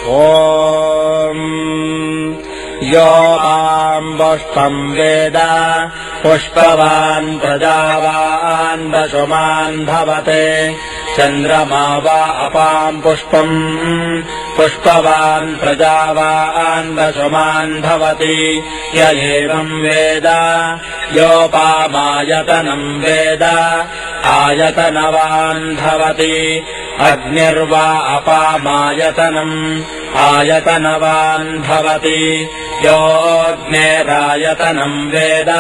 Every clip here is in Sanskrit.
ॐ यो माम् पुष्पम् वेद पुष्पवान् प्रजावान् वसुमान् भवते चन्द्रमा वा अपाम् पुष्पम् पुष्पवान् प्रजावान् वसुमान् भवति य एवम् वेद योपामायतनम् वेद आयतनवान् भवति अग्निर्वा अपामायतनम् आयतनवान् भवति योऽग्नेरायतनम् वेद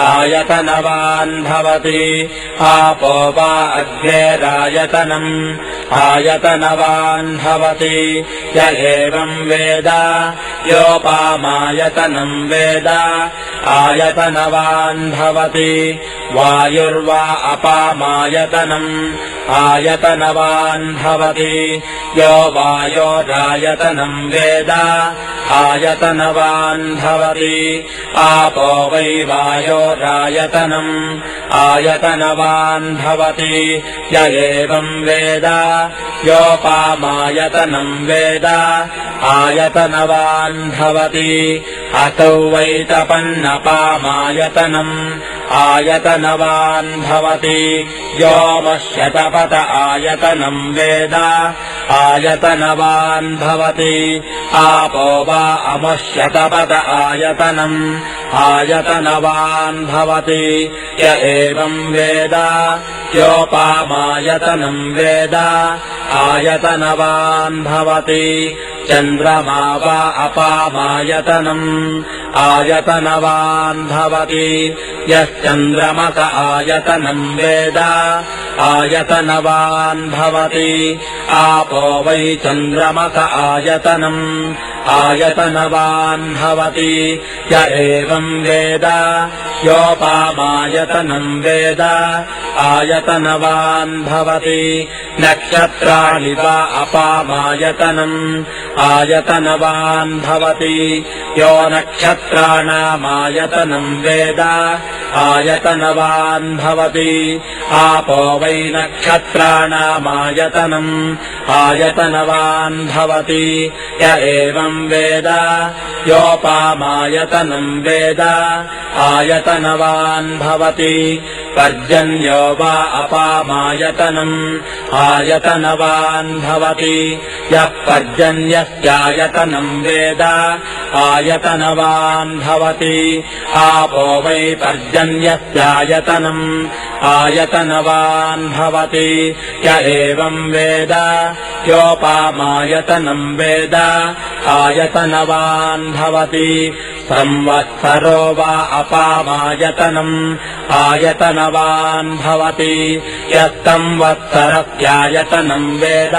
आयतनवान् भवति आपो वा अग्नेरायतनम् आयतनवान् भवति य एवम् वेद योपामायतनम् वेद आयतनवान् भवति वायुर्वा अपामायतनम् आयतनवान् भवति यो वायोरायतनम् वेद आयतनवान् भवति आपो वै वायोरायतनम् आयतनवान् भवति य एवम् वेद योपामायतनम् वेद आयतनवान् भवति असौ वै तपन्नपामायतनम् आयतनवान् भवति योमश्यतपत आयतनम् वेद आयतनवान् भवति आपो वा अमश्यतपत आयतनम् आयतनवान् भवति य एवम् वेद योपामायतनम् वेद आयतनवान् भवति चन्द्रमा वा अपामायतनम् आयतनवान् भवति यश्चन्द्रमस आयतनम् वेद आयतनवान् भवति आपो वै चन्द्रमस आयतनम् आयतनवान् भवति य एवम् वेद योपामायतनम् वेद आयतनवान् भवति नक्षत्राणि वा अपामायतनम् आयतनवान् भवति यो नक्षत्राणामायतनम् वेद आयतनवान् भवति आपो वै नक्षत्राणामायतनम् आयतनवान् भवति य एवम् वेद योपामायतनम् वेद आयतनवान् भवति पर्जन्यो वा अपामायतनम् आयतनवान् भवति यः पर्जन्यस्यायतनम् वेद आयतनवान् भवति आपो वै पर्जन्यस्यायतनम् आयतनवान् भवति य एवम् वेद योपामायतनम् वेद आयतनवान् भवति संवत्सरो वा अपामायतनम् आयतनवान् भवति यः संवत्सरस्यायतनम् वेद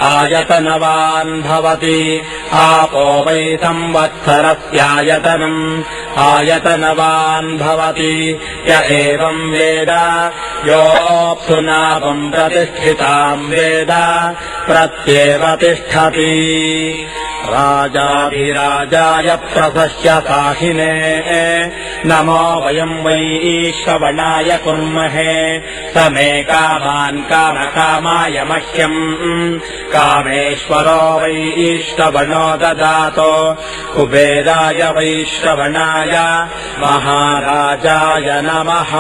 आयतनवान् भवति आपो वै संवत्सरस्यायतनम् आयतनवान् भवति य एवम् वेद योऽप्सुनावम् प्रतिष्ठिताम् वेद प्रत्येव तिष्ठति राजाधिराजाय प्रसस्य साहिने नमो वयम् वै श्रवणाय कुर्महे समे कामान् कामकामाय मह्यम् कामेश्वरो वै श्रवणो ददातो कुबेराय वै श्रवणाय महाराजाय नमः।